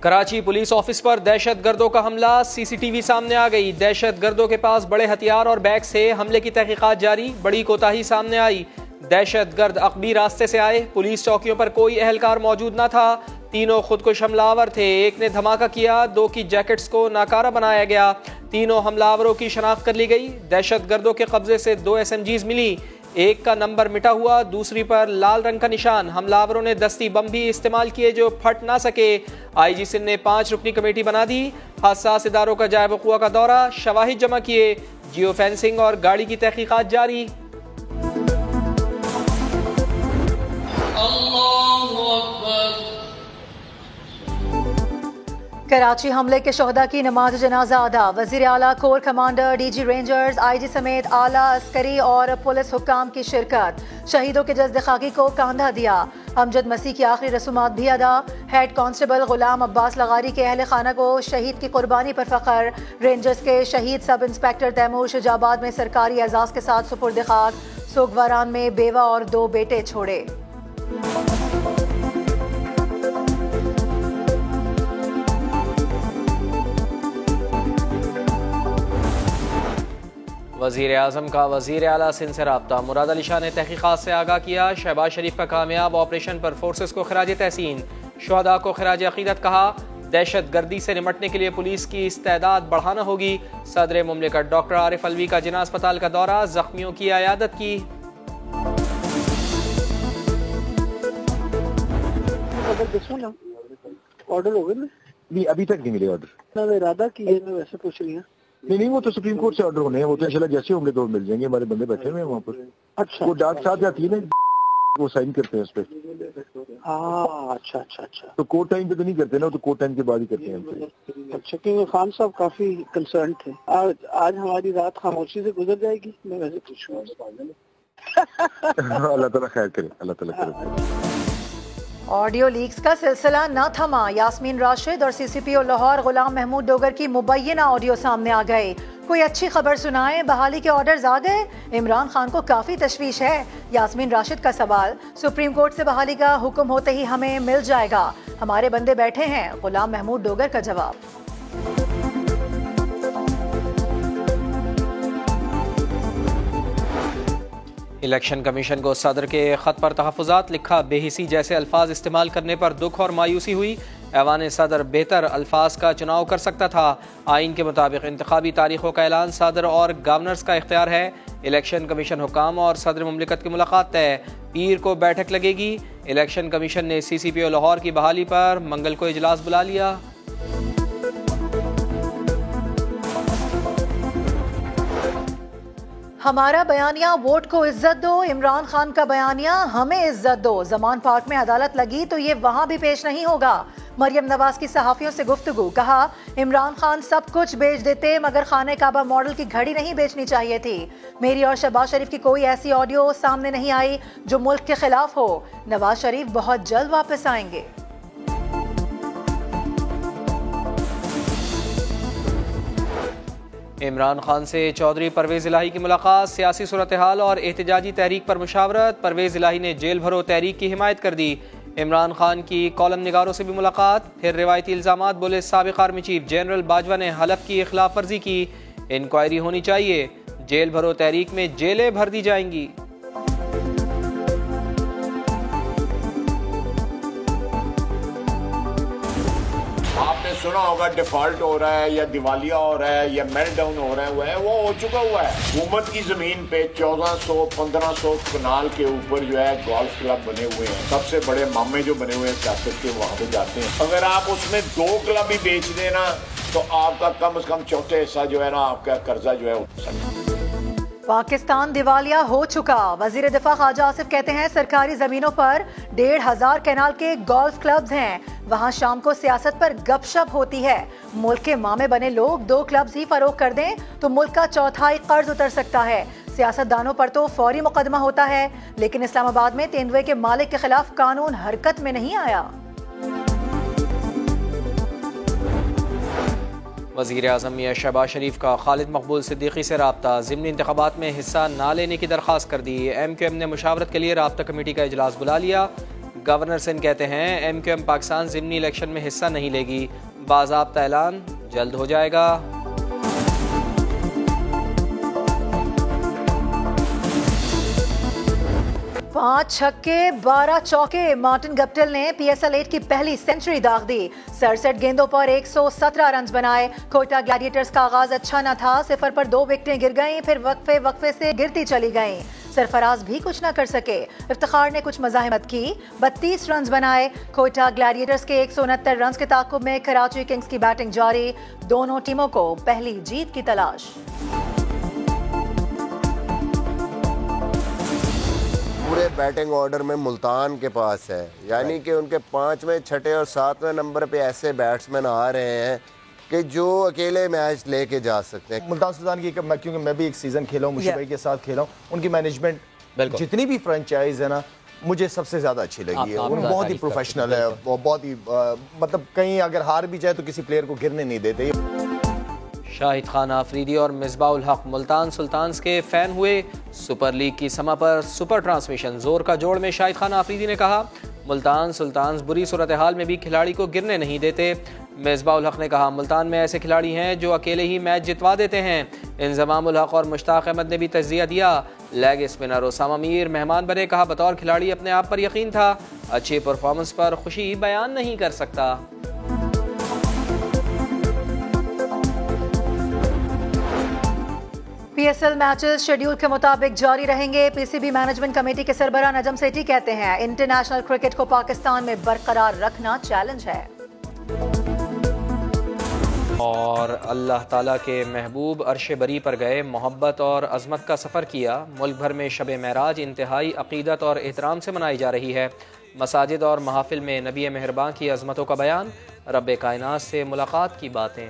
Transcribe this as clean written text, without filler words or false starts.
Karachi police office पर दहशत गर्दों का हमला, सीसीटीवी सामने आ गई। दहशत गर्दों के पास बड़े हथियार और बैग से हमले की तहकीकात जारी, बड़ी कोताही सामने आई। दहशत गर्द अकबी रास्ते से आए, पुलिस चौकियों पर कोई अहलकार मौजूद न था। तीनों खुदकुश हमलावर थे, एक ने धमाका किया, दो की जैकेट्स को नाकारा बनाया गया। तीनों हमलावरों की शनाख्त कर ली गई। दहशत गर्दों के कब्जे से 2 SMGs मिली, एक का नंबर मिटा हुआ, दूसरी पर लाल रंग का निशान। हमलावरों ने दस्ती बम भी इस्तेमाल किए जो फट ना सके। IG सिंध ने 5 रुकनी कमेटी बना दी। हसास इदारों का जायब वक़ुआ का दौरा, शवाहिद जमा किए, जियो फेंसिंग और गाड़ी की तहकीकात जारी। कराची हमले के शोहदा की नमाज जनाजा अदा, वज़ीर आला, core commander, DG rangers, IG समेत आला अस्करी और पुलिस हुक्काम की शिरकत। शहीदों के जज्द खाकी को कांधा दिया। अमजद मसीह की आखिरी रसूमात भी अदा। हेड कांस्टेबल गुलाम अब्बास लगारी के अहल खाना को शहीद की कुर्बानी पर फख्र। रेंजर्स के शहीद सब इंस्पेक्टर तैमूर शुजाबाद में सरकारी एजाज के साथ सुपुर्द खाक। सोगवारान में बेवा और 2 बेटे छोड़े। वज़ीर आज़म का वज़ीर आला सिंध से राब्ता, मुराद अली शाह ने तहकीकात से आगाह किया। शहबाज शरीफ का कामयाब ऑपरेशन पर फोर्सेस को खराज तहसीन, शुहदा को खराज अकीदत कहा। दहशत गर्दी से निमटने के लिए पुलिस की इस्तेदाद बढ़ाना होगी। सदर मुमलिकत डॉक्टर आरिफ अलवी का जिना अस्पताल का दौरा, जख्मियों की अयादत की। ऑर्डर हो गए नहीं, अभी तक नहीं मिले ऑर्डर। इरादा की है, मैं वैसे पूछ रही हूँ। नहीं, वो तो सुप्रीम कोर्ट से ऑर्डर होने हैं, वो तो इंशाल्लाह जैसे होंगे तो मिल जाएंगे। हमारे बंदे बैठे हुए हैं वहाँ पर। अच्छा, वो डाक साहब जाती है ना, वो साइन करते हैं उस पर। अच्छा। तो कोर्ट टाइम पे तो नहीं करते ना, तो कोर्ट टाइम के बाद ही करते हैं। अच्छा, क्योंकि खान साहब काफी कंसर्न थे। आज हमारी रात खामोशी से गुजर जाएगी, मैं वैसे पूछूंगा। अल्लाह ताला खैर करे, अल्लाह ताला करे। ऑडियो लीक्स का सिलसिला न थमा। यास्मीन राशिद और CCPO लाहौर गुलाम महमूद डोगर की मुबैना ऑडियो सामने आ गए। कोई अच्छी खबर सुनाएं, बहाली के ऑर्डर्स आ गए। इमरान खान को काफी तशवीश है। यास्मीन राशिद का सवाल, सुप्रीम कोर्ट से बहाली का हुक्म होते ही हमें मिल जाएगा, हमारे बंदे बैठे हैं। गुलाम महमूद डोगर का जवाब, इलेक्शन कमीशन को सदर के खत पर तहफ़्फ़ुज़ात, लिखा बेहिसी जैसे अल्फाज इस्तेमाल करने पर दुख और मायूसी हुई। ऐवान सदर बेहतर अल्फाज का चुनाव कर सकता था। आइन के मुताबिक इंतखाबी तारीखों का ऐलान सदर और गवर्नर्स का इख्तियार है। इलेक्शन कमीशन हुकाम और सदर मुमलिकत की मुलाकात तय, पीर को बैठक लगेगी। इलेक्शन कमीशन ने CCPO लाहौर की बहाली पर मंगल को इजलास बुला लिया। हमारा बयानिया वोट को इज्जत दो, इमरान खान का बयानिया हमें इज्जत दो। जमान पार्क में अदालत लगी तो ये वहां भी पेश नहीं होगा। मरियम नवाज की सहाफियों से गुफ्तगू, कहा इमरान खान सब कुछ बेच देते मगर खाने काबा मॉडल की घड़ी नहीं बेचनी चाहिए थी। मेरी और शहबाज शरीफ की कोई ऐसी ऑडियो सामने नहीं आई जो मुल्क के खिलाफ हो। नवाज शरीफ बहुत जल्द वापस आएंगे। इमरान खान से चौधरी परवेज़ इलाही की मुलाकात, सियासी सूरत हाल और एहतजाजी तहरीक पर मुशावरत। परवेज़ इलाही ने जेल भरो तहरीक की हिमायत कर दी। इमरान खान की कॉलम निगारों से भी मुलाकात। फिर रिवायती इल्ज़ामात, बोले साबिक़ आर्मी चीफ जनरल बाजवा ने हलफ की खिलाफ वर्जी की, इंक्वायरी होनी चाहिए। जेल भरो तहरीक में जेलें भर दी जाएंगी। आपने सुना होगा डिफॉल्ट हो रहा है या दिवालिया हो रहा है या मेल्टडाउन हो रहा है, वो हो चुका हुआ है। हुकूमत की जमीन पे 1400-1500 कनाल के ऊपर जो है गोल्फ क्लब बने हुए हैं। सबसे बड़े मामे जो बने हुए हैं सियासत के, वहां पे जाते हैं। अगर आप उसमें 2 क्लब ही बेच देना तो आपका कम से कम चौथे हिस्सा जो है ना, आपका कर्जा जो है उठ सकता है। पाकिस्तान दिवालिया हो चुका। वजीर दिफा ख्वाजा आसिफ कहते हैं सरकारी जमीनों पर 1500 कैनाल के गोल्फ क्लब्स हैं। वहां शाम को सियासत पर गपशप होती है। मुल्क के मामे बने लोग 2 क्लब्स ही फरोख कर दें तो मुल्क का 1/4 कर्ज उतर सकता है। सियासतदानों पर तो फौरी मुकदमा होता है, लेकिन इस्लामाबाद में तेंदुए के मालिक के खिलाफ कानून हरकत में नहीं आया। वज़ीर आज़म मियां शहबाज शरीफ का खालिद मकबूल सिद्दीकी से राब्ता, ज़िमनी इंतखाबात में हिस्सा ना लेने की दरख्वास्त कर दी। MQM ने मुशावरत के लिए राब्ता कमेटी का इजलास बुला लिया। गवर्नर सिंध कहते हैं MQM पाकिस्तान ज़िमनी इलेक्शन में हिस्सा नहीं लेगी, बाज़ाब्ता ऐलान जल्द हो जाएगा। पांच छक्के 12 चौके, मार्टिन गप्टिल ने PSL 8 की पहली सेंचुरी दाग दी। 67 गेंदों पर 117 रन बनाए। कोयटा ग्लैडिएटर्स का आगाज अच्छा न था, 0 पर 2 विकेटें गिर गईं, फिर वक्फे से गिरती चली गईं। सरफराज भी कुछ न कर सके। इफ्तिखार ने कुछ मज़ाहिमत की, 32 रन बनाए। कोयटा ग्लैडिएटर्स के 169 रन के ताक़ुब में कराची किंग्स की बैटिंग जारी। दोनों टीमों को पहली जीत की तलाश। पूरे बैटिंग ऑर्डर में मुल्तान के पास है, यानी कि उनके 5वें, 6ठे और 7वें नंबर पे ऐसे बैट्समैन आ रहे हैं कि जो अकेले मैच लेके जा सकते हैं। मुल्तान सुल्तान की, क्योंकि मैं भी एक सीज़न खेला हूँ, मुशीब भाई के साथ खेला हूँ, उनकी मैनेजमेंट जितनी भी फ्रेंचाइज है ना, मुझे सबसे ज़्यादा अच्छी लगी है। उन बहुत ही प्रोफेशनल है, बहुत ही मतलब कहीं अगर हार भी जाए तो किसी प्लेयर को गिरने नहीं देते। शाहिद खान आफरीदी और मिसबाउल हक मुल्तान सुल्तान्स के फैन हुए। सुपर लीग की समा पर सुपर ट्रांसमिशन जोर का जोड़ में शाहिद खान आफरीदी ने कहा, मुल्तान सुल्तान्स बुरी सूरत हाल में भी खिलाड़ी को गिरने नहीं देते। मिसबाउल हक ने कहा, मुल्तान में ऐसे खिलाड़ी हैं जो अकेले ही मैच जितवा देते हैं। इंजमामुल हक और मुश्ताक अहमद ने भी तजिया दिया। लेग स्पिनर ओसामा मीर मेहमान बने, कहा बतौर खिलाड़ी अपने आप पर यकीन था, अच्छी परफॉर्मेंस पर खुशी बयान नहीं कर सकता। PSL मैचेस शेड्यूल के मुताबिक जारी रहेंगे। PCB मैनेजमेंट कमेटी के सरबराह नजम सेठी कहते हैं, इंटरनेशनल क्रिकेट को पाकिस्तान में बरकरार रखना चैलेंज है। और अल्लाह ताला के महबूब अर्श बरी पर गए, मोहब्बत और अज़मत का सफ़र किया। मुल्क भर में शब महराज इंतहाई अक़ीदत और एहतराम से मनाई जा रही है। मसाजिद और महफिल में नबी मेहरबान की अज़मतों का बयान, रब्बे कायनात से मुलाकात की बातें।